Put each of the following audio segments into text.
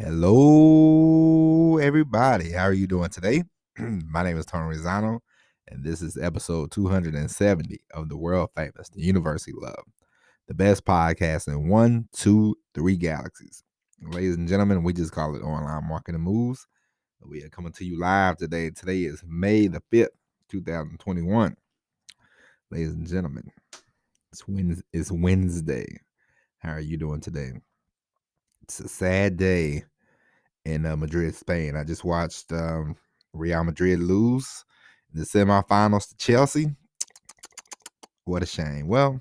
Hello, everybody. How are you doing today? My name is Tony Rizzano, and this is episode 270 of the world famous The University Love, the best podcast in 1, 2, 3 galaxies. Ladies and gentlemen, we just call it Online Marketing Moves. We are coming to you live today. Today is May the 5th, 2021. Ladies and gentlemen, it's Wednesday. How are you doing today? It's a sad day in Madrid, Spain. I just watched Real Madrid lose in the semifinals to Chelsea. What a shame. Well,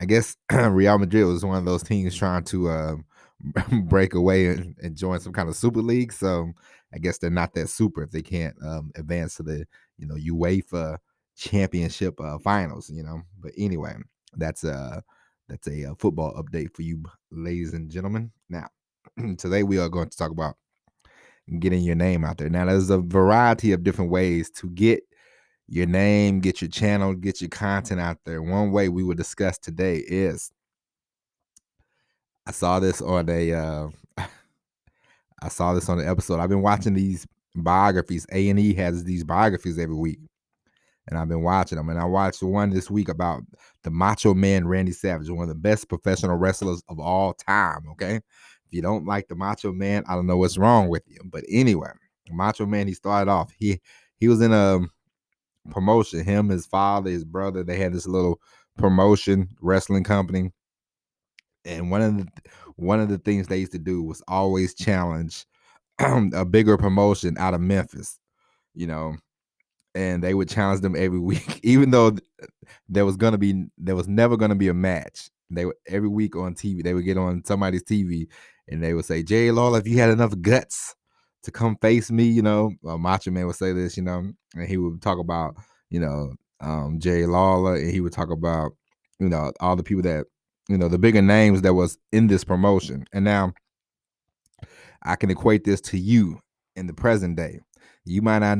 I guess Real Madrid was one of those teams trying to break away and join some kind of super league. So I guess they're not that super if they can't advance to the UEFA Championship finals. But anyway, that's a football update for you, ladies and gentlemen. Now, today we are going to talk about getting your name out there. Now, there's a variety of different ways to get your name, get your channel, get your content out there. One way we will discuss today is I saw this on a I saw this on the episode. I've been watching these biographies. A&E has these biographies every week, and I've been watching them. And I watched one this week about the Macho Man Randy Savage, one of the best professional wrestlers of all time. Okay, if you don't like the Macho Man, I don't know what's wrong with you. But anyway, Macho Man, he started off. He was in a promotion. Him, his father, his brother, they had this little promotion wrestling company. And one of the things they used to do was always challenge a bigger promotion out of Memphis, you know, and they would challenge them every week, even though there was never gonna be a match. They would every week on TV, they would get on somebody's TV and they would say, Jerry Lawler, if you had enough guts to come face me, Macho Man would say this, and he would talk about, Jerry Lawler, and he would talk about, all the people that, the bigger names that was in this promotion. And now I can equate this to you in the present day. You might not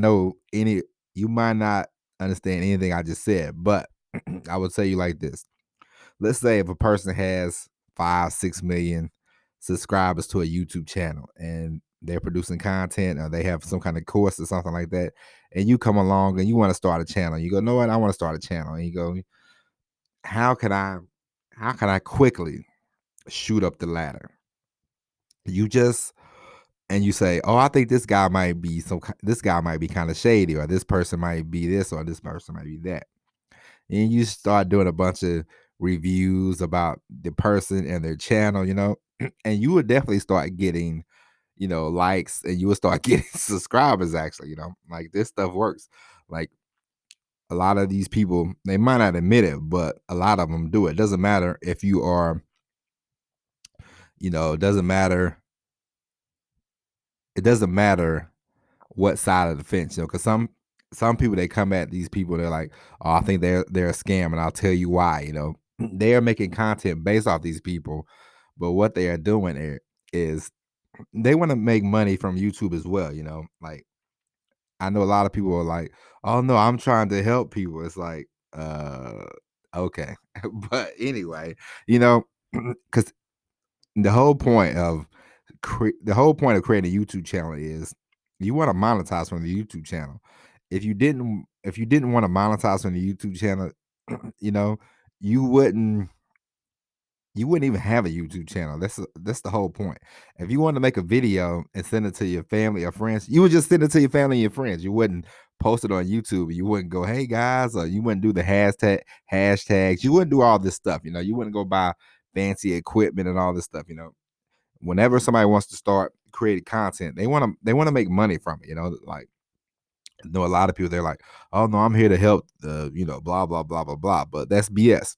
understand anything I just said, but I would say you like this. Let's say if a person has 5-6 million subscribers to a YouTube channel and they're producing content or they have some kind of course or something like that, and you come along and you want to start a channel. You go, no, what? I want to start a channel. And you go, how can I quickly shoot up the ladder? And you say, oh, I think this guy might be kind of shady, or this person might be this, or this person might be that. And you start doing a bunch of reviews about the person and their channel, and you would definitely start getting, likes, and you would start getting subscribers actually, like this stuff works. Like a lot of these people, they might not admit it, but a lot of them do it. Doesn't matter if you are, it doesn't matter what side of the fence, because some people, they come at these people, they're like, oh, I think they're a scam, and I'll tell you why. They are making content based off these people, but what they are doing is they want to make money from YouTube as well. Like I know a lot of people are like, oh no, I'm trying to help people. It's like, okay, but anyway, because the whole point of creating a YouTube channel is you want to monetize from the YouTube channel. If you didn't want to monetize from the YouTube channel, you know, you wouldn't even have a YouTube channel. That's the whole point. If you want to make a video and send it to your family or friends, you would just send it to your family and your friends. You wouldn't post it on YouTube. You wouldn't go, hey guys, or you wouldn't do the hashtags. You wouldn't do all this stuff. You wouldn't go buy fancy equipment and all this stuff. Whenever somebody wants to start creating content, they want to make money from it. Like I know a lot of people, they're like, oh no, I'm here to help the, blah, blah, blah, blah, blah. But that's BS.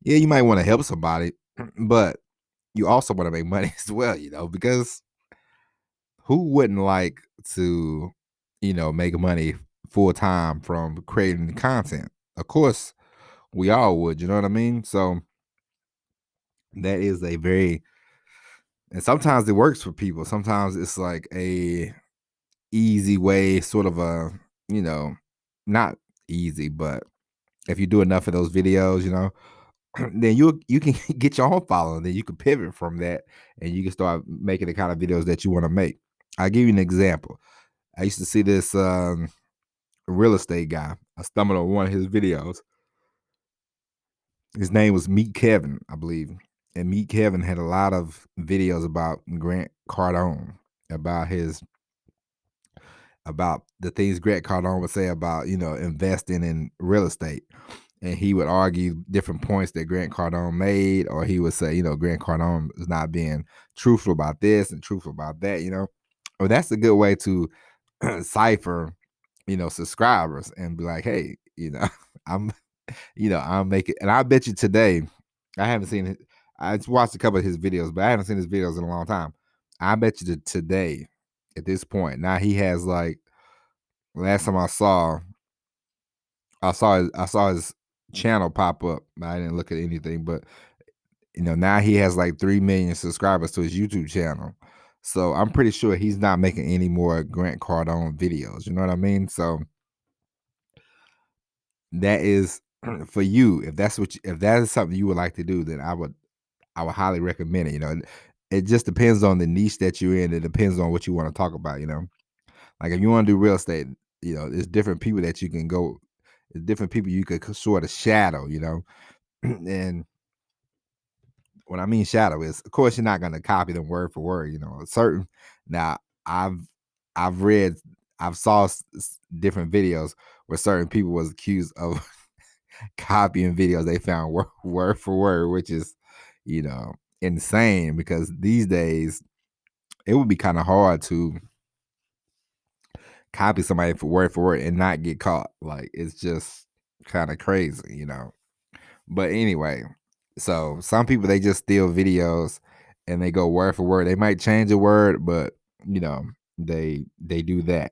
Yeah, you might want to help somebody, but you also want to make money as well, because who wouldn't like to, make money full time from creating content? Of course, we all would, you know what I mean? So that is and sometimes it works for people. Sometimes it's like a easy way, sort of a, not easy, but if you do enough of those videos, then you can get your own following. Then you can pivot from that, and you can start making the kind of videos that you want to make. I'll give you an example. I used to see this real estate guy. I stumbled on one of his videos. His name was Meet Kevin, I believe. And Meet Kevin had a lot of videos about Grant Cardone, about his about the things Grant Cardone would say about, investing in real estate. And he would argue different points that Grant Cardone made, or he would say, Grant Cardone is not being truthful about this and truthful about that. Well, that's a good way to cipher, subscribers and be like, hey, I'm, I'm making, and I bet you today, I haven't seen it. I just watched a couple of his videos, but I haven't seen his videos in a long time. I bet you that today, at this point, now he has like, last time I saw his channel pop up. I didn't look at anything, but now he has like 3 million subscribers to his YouTube channel. So I'm pretty sure he's not making any more Grant Cardone videos. You know what I mean? So that is for you. If that is something you would like to do, then I would highly recommend it. It just depends on the niche that you're in. It depends on what you want to talk about. Like if you want to do real estate, there's different people that you can go. There's different people you could sort of shadow. And what I mean shadow is, of course, you're not going to copy them word for word. Certain now I've I've read I've saw different videos where certain people was accused of copying videos they found word for word, which is insane, because these days it would be kind of hard to copy somebody for word and not get caught. Like, it's just kind of crazy. But anyway, so some people, they just steal videos and they go word for word. They might change a word, but they do that.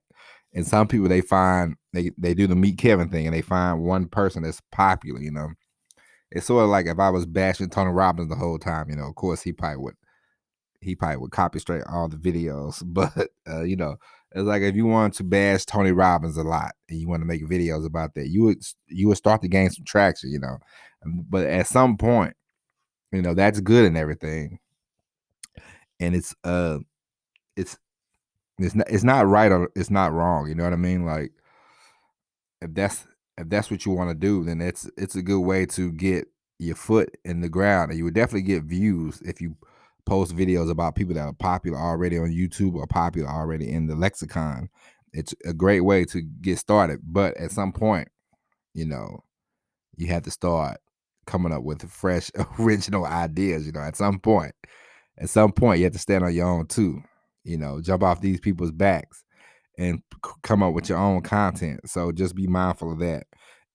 And some people, they do the Meet Kevin thing, and they find one person that's popular. It's sort of like if I was bashing Tony Robbins the whole time, of course he probably would copy straight all the videos. But it's like if you want to bash Tony Robbins a lot and you want to make videos about that, you would start to gain some traction. But at some point, that's good and everything, and it's not right or it's not wrong. You know what I mean? Like, if that's what you want to do, then it's a good way to get your foot in the ground, and you would definitely get views if you post videos about people that are popular already on YouTube or popular already in the lexicon. It's a great way to get started, but at some point, you have to start coming up with fresh, original ideas. At some point, you have to stand on your own too. Jump off these people's backs and come up with your own content. So just be mindful of that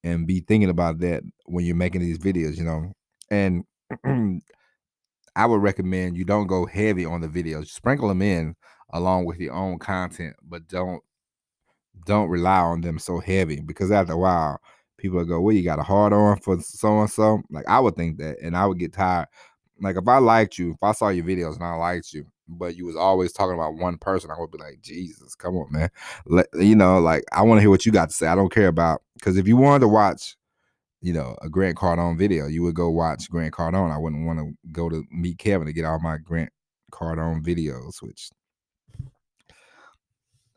and be thinking about that when you're making these videos. And I would recommend you don't go heavy on the videos. Sprinkle them in along with your own content, but don't rely on them so heavy, because after a while, people will go, well, you got a hard on for so and so. Like, I would think that, and I would get tired. Like, if I saw your videos and I liked you, but you was always talking about one person, I would be like, Jesus, come on, man. Like, I want to hear what you got to say. I don't care about, because if you wanted to watch, a Grant Cardone video, you would go watch Grant Cardone. I wouldn't want to go to Meet Kevin to get all my Grant Cardone videos, which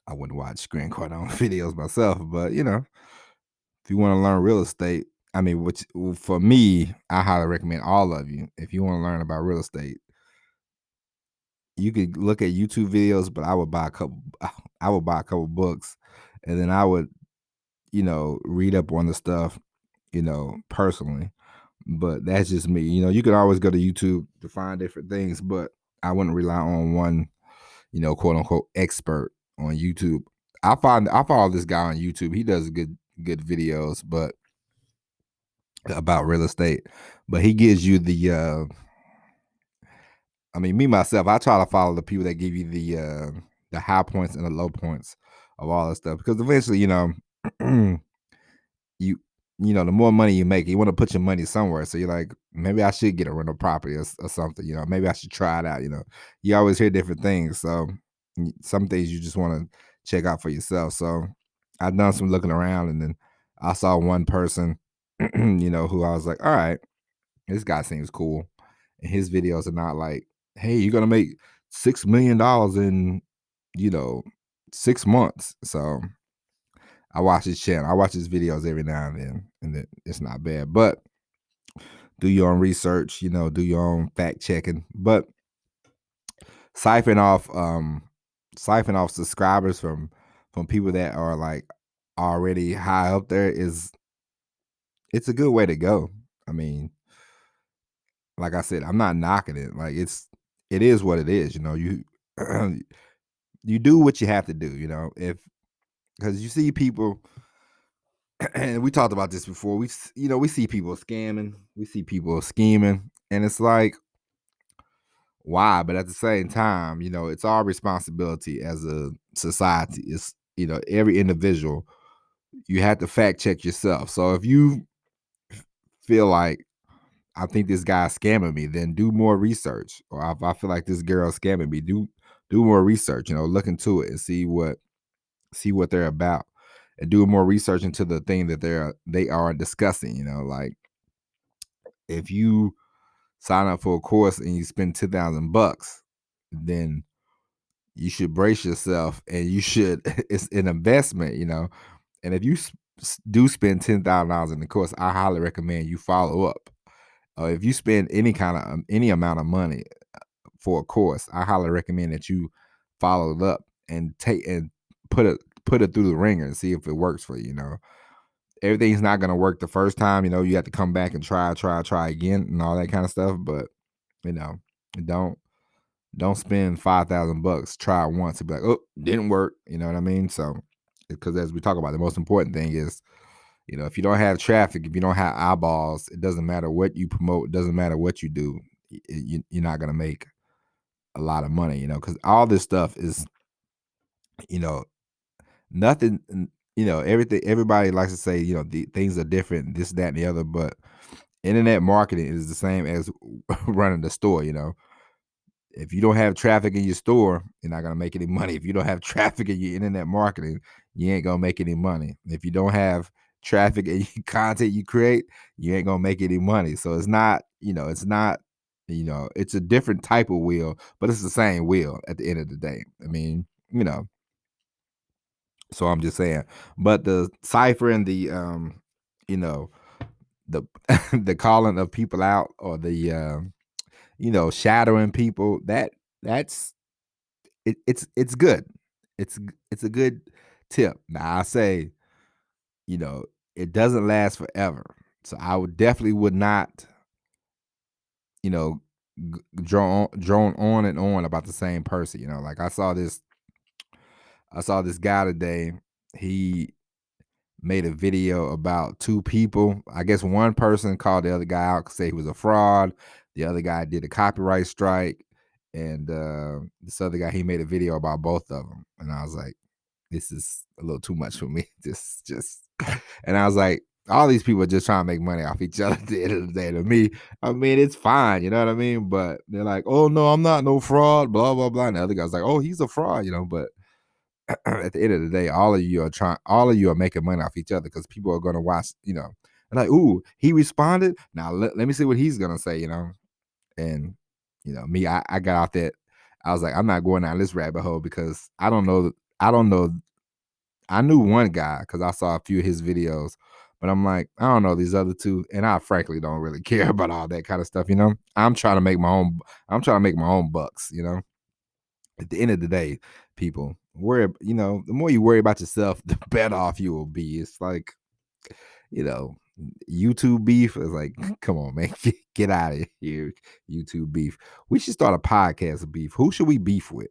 I wouldn't watch Grant Cardone videos myself. But if you want to learn real estate, I mean, which for me, I highly recommend all of you. If you want to learn about real estate, you could look at YouTube videos, but I would buy a couple. I would buy a couple books, and then I would, read up on the stuff, personally. But that's just me. You can always go to YouTube to find different things, but I wouldn't rely on one, quote unquote expert on YouTube. I follow this guy on YouTube. He does good videos, but about real estate. But he gives you the I mean, me myself, I try to follow the people that give you the high points and the low points of all that stuff, because eventually, you the more money you make, you want to put your money somewhere. So you're like, maybe I should get a rental property or something. Maybe I should try it out. You always hear different things, so some things you just want to check out for yourself. So I've done some looking around, and then I saw one person, who I was like, all right, This guy seems cool, and his videos are not like, "Hey, you're gonna make $6 million in, you know, 6 months." So I watch his channel. I watch his videos every now and then, and it's not bad. But do your own research, do your own fact checking. But siphon off siphon off subscribers from people that are like already high up there it's a good way to go. I mean, like I said, I'm not knocking it. Like it is what it is, you you do what you have to do, if because you see people and we talked about this before. We see people scamming, we see people scheming, and it's like, why? But at the same time, it's our responsibility as a society. It's every individual. You have to fact check yourself. So if you feel like, I think this guy's scamming me, then do more research. Or if I feel like this girl's scamming me, do more research. Look into it and see what they're about, and do more research into the thing that they are discussing. Like, if you sign up for a course and you spend $10,000, then you should brace yourself, and you should it's an investment. And if you do spend $10,000 in the course, I highly recommend you follow up. If you spend any amount of money for a course, I highly recommend that you follow it up and put it through the ringer and see if it works for you. Everything's not going to work the first time. You have to come back and try again and all that kind of stuff. But you know, don't spend $5,000. Try it once and be like, oh, didn't work. You know what I mean? So, because as we talk about, the most important thing is, if you don't have traffic, if you don't have eyeballs, it doesn't matter what you promote. It doesn't matter what you do. You're not going to make a lot of money, because all this stuff is, nothing, everything, everybody likes to say, the things are different, this, that, and the other, but internet marketing is the same as running the store. If you don't have traffic in your store, you're not gonna make any money. If you don't have traffic in your internet marketing, you ain't gonna make any money. If you don't have traffic in your content you create, you ain't gonna make any money. So it's a different type of wheel, but it's the same wheel at the end of the day. I mean, so I'm just saying. But the cipher and you know, the the calling of people out, or the shadowing people, that's it's good. It's a good tip. Now I say, you know, it doesn't last forever. So I would not, you know, drone on and on about the same person. Like I saw this guy today. He made a video about two people. I guess one person called the other guy out, say he was a fraud. The other guy did a copyright strike, and this other guy, he made a video about both of them. And I was like, this is a little too much for me. Just, and I was like, all these people are just trying to make money off each other at the end of the day. To me, I mean, it's fine, you know what I mean? But they're like, oh no, I'm not no fraud, blah blah blah. And the other guy's like, oh, he's a fraud, but at the end of the day, all of you are making money off each other, because people are gonna watch, and like, ooh, he responded. Now let me see what he's gonna say, and me, I got out that. I was like, I'm not going down this rabbit hole, because I don't know. I knew one guy because I saw a few of his videos, but I'm like, I don't know these other two, and I frankly don't really care about all that kind of stuff. I'm trying to make my own. I'm trying to make my own bucks. At the end of the day, people the more you worry about yourself, the better off you will be. It's like, you know, YouTube beef is like, come on, man, get out of here. YouTube beef. We should start a podcast of beef. Who should we beef with?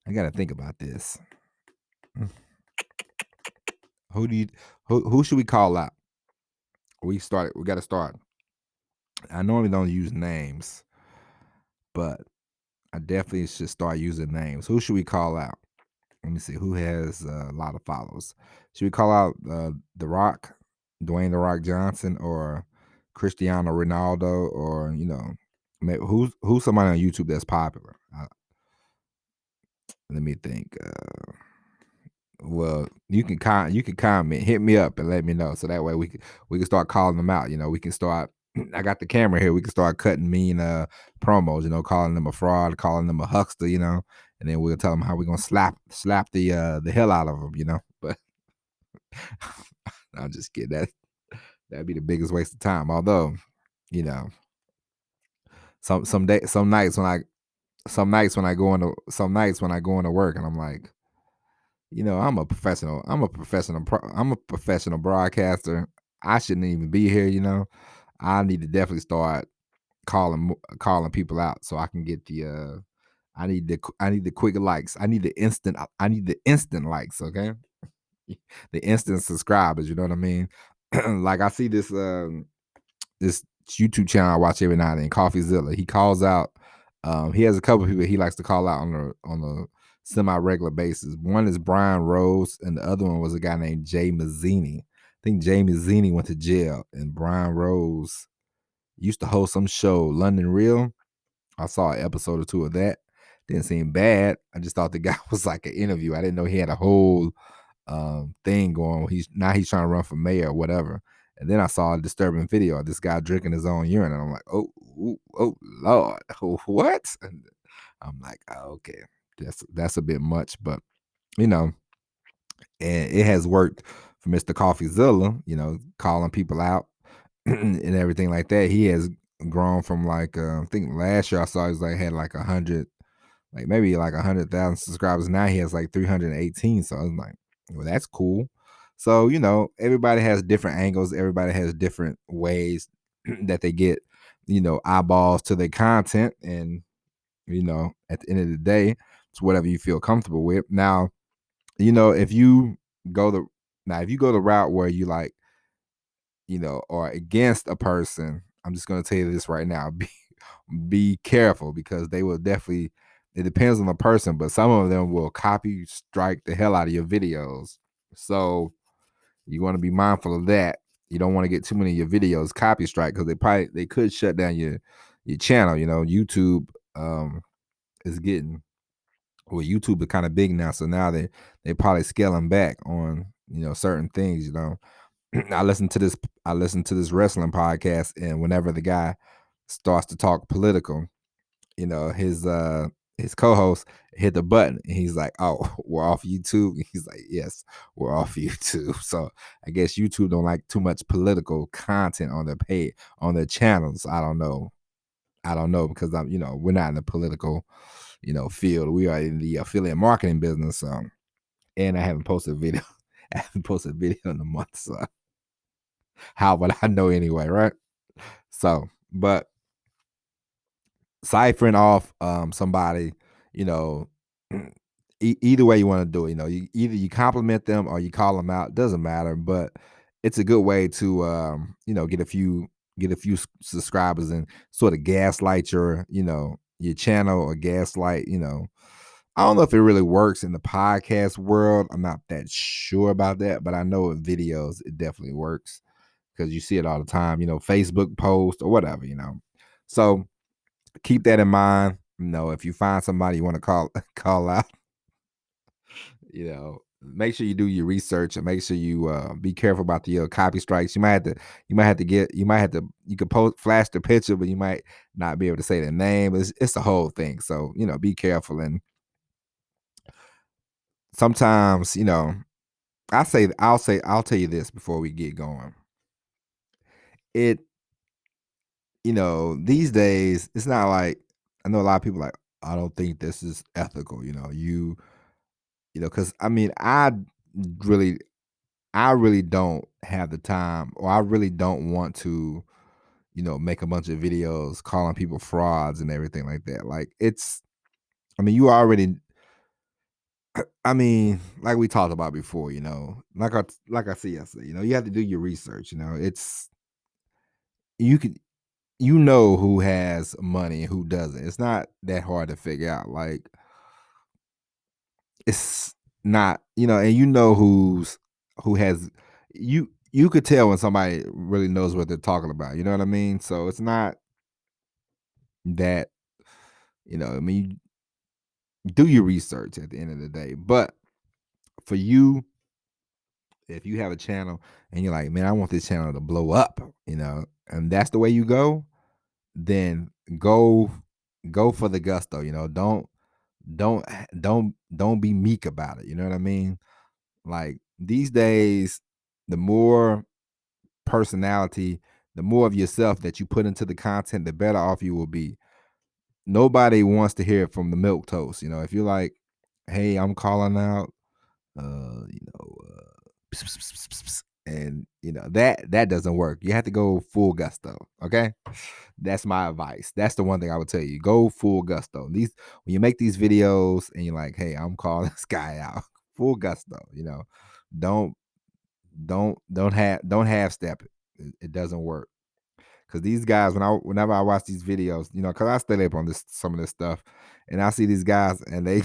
I gotta think about this. Who do you who should we call out? We gotta start. I normally don't use names, but I definitely should start using names. Who should we call out? Let me see who has a lot of followers. Should we call out The Rock, Dwayne The Rock Johnson, or Cristiano Ronaldo, or who's somebody on YouTube that's popular? Let me think. Well, you can comment, hit me up, and let me know, so that way we can start calling them out. We can start I got the camera here. We can start cutting mean promos, calling them a fraud, calling them a huckster, and then we'll tell them how we're gonna slap the hell out of them. But I'll just get that'd be the biggest waste of time. Although, you know, some nights when I go into work and I'm like, I'm a professional broadcaster. I shouldn't even be here. I need to definitely start calling people out so I can get the I need the quick likes. I need the instant likes, okay? The instant subscribers, you know what I mean? Like I see this YouTube channel I watch every now and then, CoffeeZilla. He calls out. He has a couple of people he likes to call out on a semi-regular basis. One is Brian Rose, and the other one was a guy named Jay Mazzini. I think Jay Mazzini went to jail, and Brian Rose used to host some show, London Real. I saw an episode or two of that. Didn't seem bad. I just thought the guy was like an interview. I didn't know he had a whole thing going. He's trying to run for mayor or whatever. And then I saw a disturbing video of this guy drinking his own urine, and I'm like, oh Lord, what? And I'm like, okay, that's a bit much, but you know, and it has worked for Mr. CoffeeZilla, calling people out and everything like that. He has grown from like I think last year I saw he's like had like 100, like maybe like 100,000 subscribers. Now he has like 318. So I was like, well, that's cool. So everybody has different angles. Everybody has different ways that they get eyeballs to their content, and at the end of the day, it's whatever you feel comfortable with. Now, if you go the route where you like or against a person, I'm just going to tell you this right now. Be careful, because they will definitely, it depends on the person, but some of them will copy strike the hell out of your videos. So you want to be mindful of that. You don't want to get too many of your videos copy strike, because they could shut down your channel. YouTube is getting, well, YouTube is kind of big now, so now they probably scaling back on certain things. I listen to this wrestling podcast, and whenever the guy starts to talk political, his co-host hit the button, and he's like, "Oh, we're off YouTube." He's like, "Yes, we're off YouTube." So I guess YouTube don't like too much political content on their channels. I don't know, because we're not in the political field. We are in the affiliate marketing business. And I haven't posted a video. I haven't posted a video in a month. So how would I know anyway, right? So, but ciphering off somebody, you know, either way you want to do it, either you compliment them or you call them out, doesn't matter, but it's a good way to get a few subscribers and sort of gaslight your channel, or gaslight, I don't know if it really works in the podcast world. I'm not that sure about that, but I know in videos it definitely works, because you see it all the time, Facebook post or whatever, So keep that in mind. If you find somebody you want to call out, make sure you do your research, and make sure you be careful about the copy strikes. You could flash the picture, but you might not be able to say the name. It's the whole thing. So be careful. And sometimes I'll tell you this before we get going. It these days, it's not like, I know a lot of people like, I don't think this is ethical. Because I mean, really I really don't have the time, or I really don't want to, make a bunch of videos calling people frauds and everything like that. Like you already, like we talked about before, like I see yesterday, you have to do your research. It's you can who has money and who doesn't. It's not that hard to figure out. Like, it's not, and who has, you could tell when somebody really knows what they're talking about. You know what I mean? So it's not that, do your research at the end of the day. But for you, if you have a channel and you're like, man, I want this channel to blow up, and that's the way you go, then go for the gusto, don't don't be meek about it. You know what I mean? Like these days, the more personality, the more of yourself that you put into the content, the better off you will be. Nobody wants to hear it from the milk toast. If you're like, hey, I'm calling out, uh, you know, and that doesn't work. You have to go full gusto. Okay. That's my advice. That's the one thing I would tell you. Go full gusto. When you make these videos and you're like, hey, I'm calling this guy out, full gusto, don't don't half step it. It doesn't work. Because these guys, whenever I watch these videos, because I study up on some of this stuff, and I see these guys, and they,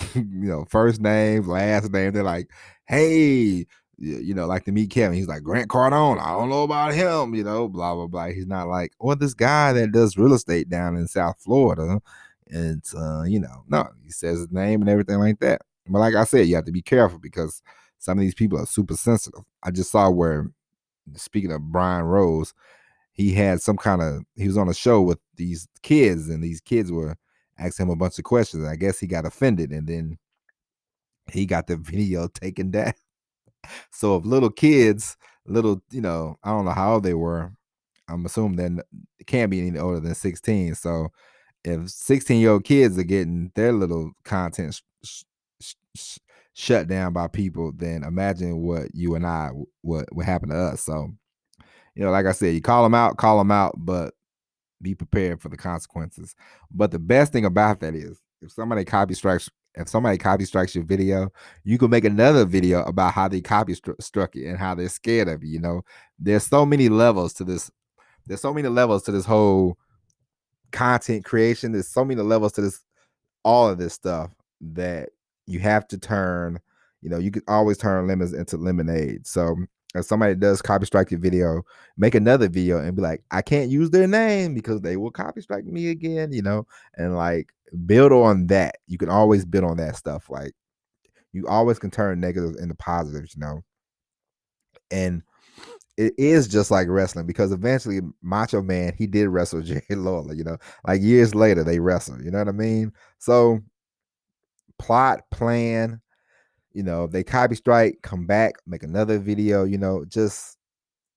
first name, last name, they're like, "Hey, like to meet Kevin." He's like, "Grant Cardone, I don't know about him," blah blah blah. He's not like, "Or this guy that does real estate down in South Florida," and no, he says his name and everything like that. But like I said, you have to be careful because some of these people are super sensitive. I just saw where, speaking of Brian Rose, he was on a show with these kids, and these kids were asking him a bunch of questions. I guess he got offended, and then he got the video taken down. So if little kids, I don't know how old they were. I'm assuming they can't be any older than 16. So if 16-year-old kids are getting their little content shut down by people, then imagine what you and I what happened to us. So, like I said, you call them out, but be prepared for the consequences. But the best thing about that is if somebody copy strikes your video, you can make another video about how they struck it and how they're scared of you. There's so many levels to this. There's so many levels to this whole content creation. There's so many levels to this, all of this stuff, that you have to turn. You can always turn lemons into lemonade. So if somebody does copy strike your video, make another video and be like, I can't use their name because they will copy strike me again, and like build on that. You can always build on that stuff. Like you always can turn negatives into positives, and it is just like wrestling, because eventually Macho Man, he did wrestle Jerry Lawler, like years later they wrestled, you know what I mean? So plot, plan, they copy strike, come back, make another video, just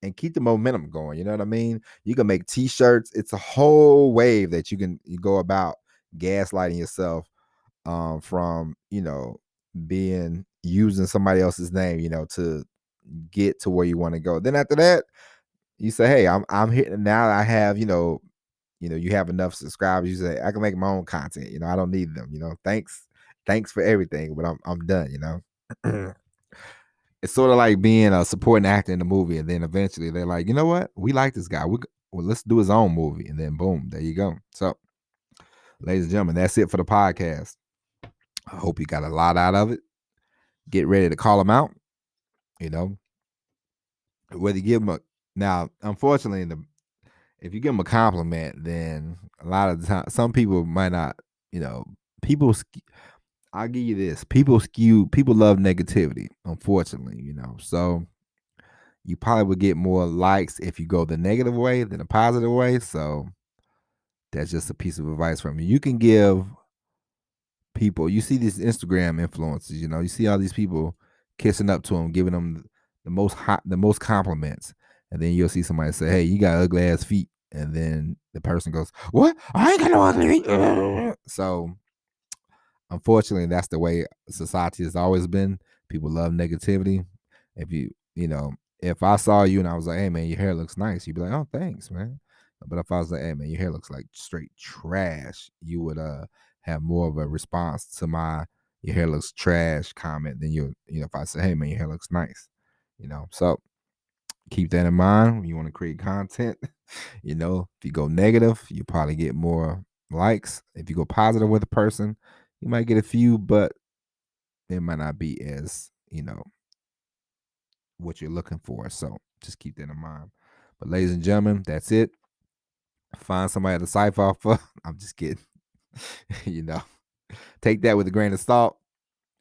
and keep the momentum going. You know what I mean? You can make t-shirts. It's a whole wave that you go about gaslighting yourself, from, being using somebody else's name, to get to where you want to go. Then after that, you say, hey, I'm here now. I have, you have enough subscribers. You say, I can make my own content. I don't need them. Thanks for everything, but I'm done. It's sort of like being a supporting actor in the movie, and then eventually they're like, you know what? We like this guy. Let's do his own movie, and then boom, there you go. So, ladies and gentlemen, that's it for the podcast. I hope you got a lot out of it. Get ready to call him out. Whether you give him now, unfortunately, if you give him a compliment, then a lot of the time, some people might not. People. I'll give you this: people love negativity. Unfortunately, so you probably would get more likes if you go the negative way than the positive way. So that's just a piece of advice from me. You can give people, you see these Instagram influencers, you see all these people kissing up to them, giving them the most compliments. And then you'll see somebody say, hey, you got ugly ass feet. And then the person goes, what? I ain't got no ugly feet. So unfortunately, that's the way society has always been. People love negativity. If if I saw you and I was like, hey man, your hair looks nice, you'd be like, oh, thanks, man. But if I was like, hey man, your hair looks like straight trash, you would have more of a response to my your hair looks trash comment than if I say, hey man, your hair looks nice. So keep that in mind when you want to create content. If you go negative, you probably get more likes. If you go positive with a person, you might get a few, but it might not be as, what you're looking for. So just keep that in mind. But ladies and gentlemen, that's it. Find somebody to cipher off for. I'm just kidding. Take that with a grain of salt.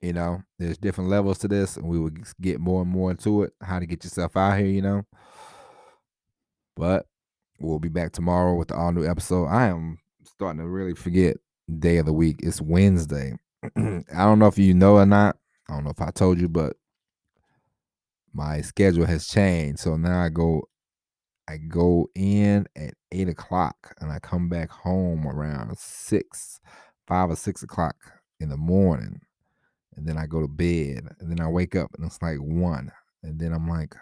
You know, there's different levels to this, and we will get more and more into it. How to get yourself out here, you know. But we'll be back tomorrow with the all new episode. I am starting to really forget day of the week. It's Wednesday. I don't know if you know or not. I don't know if I told you, but my schedule has changed. So now I go in at 8 o'clock and I come back home around 5 or 6 o'clock in the morning. And then I go to bed. And then I wake up and it's like 1. And then I'm like,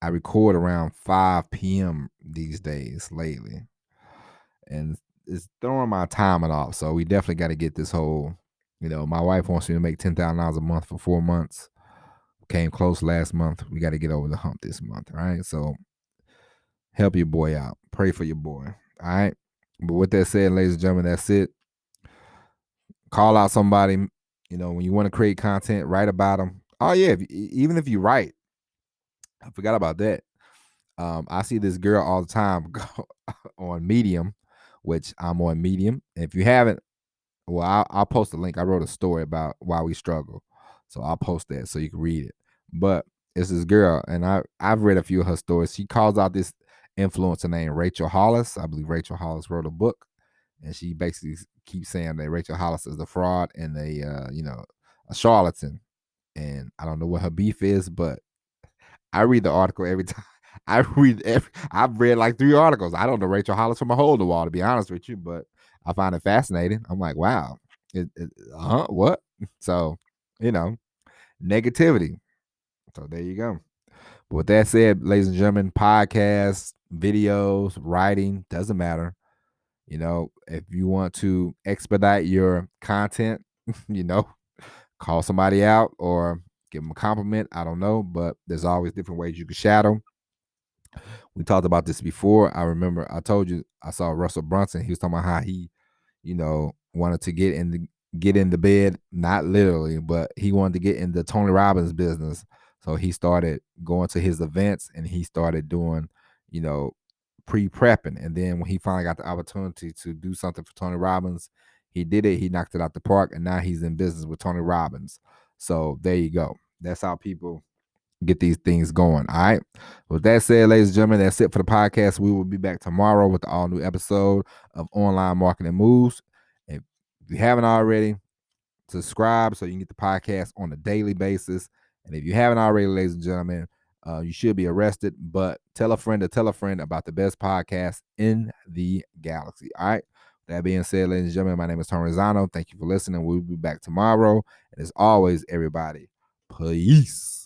I record around 5 p.m. these days lately. And it's throwing my timing off. So we definitely got to get this whole, my wife wants me to make $10,000 a month for 4 months. Came close last month. We got to get over the hump this month. All right. So help your boy out. Pray for your boy. All right. But with that said, ladies and gentlemen, that's it. Call out somebody. When you want to create content, write about them. Oh, yeah. Even if you write, I forgot about that. I see this girl all the time on Medium, which I'm on Medium. And if you haven't, well, I'll post a link. I wrote a story about why we struggle. So I'll post that so you can read it. But it's this girl, and I've read a few of her stories. She calls out this influencer named Rachel Hollis. I believe Rachel Hollis wrote a book, and she basically keeps saying that Rachel Hollis is a fraud and a charlatan. And I don't know what her beef is, but I read the article every time. I've read like 3 articles. I don't know Rachel Hollis from a hole in the wall, to be honest with you, but I find it fascinating. I'm like, wow, what? So, negativity. So there you go. But with that said, ladies and gentlemen, podcasts, videos, writing, doesn't matter. If you want to expedite your content, call somebody out or give them a compliment. I don't know, but there's always different ways you can shadow. We talked about this before. I remember I told you I saw Russell Brunson. He was talking about how he, wanted to get in the bed, not literally, but he wanted to get in the Tony Robbins business. So he started going to his events and he started doing, pre-prepping. And then when he finally got the opportunity to do something for Tony Robbins, he did it. He knocked it out the park, and now he's in business with Tony Robbins. So there you go. That's how people get these things going. All right. With that said, ladies and gentlemen, that's it for the podcast. We will be back tomorrow with the all new episode of Online Marketing Moves. If you haven't already, subscribe so you can get the podcast on a daily basis. And if you haven't already, ladies and gentlemen, you should be arrested. But tell a friend about the best podcast in the galaxy. All right. That being said, ladies and gentlemen, my name is Tony Rizzano. Thank you for listening. We'll be back tomorrow. And as always, everybody, peace.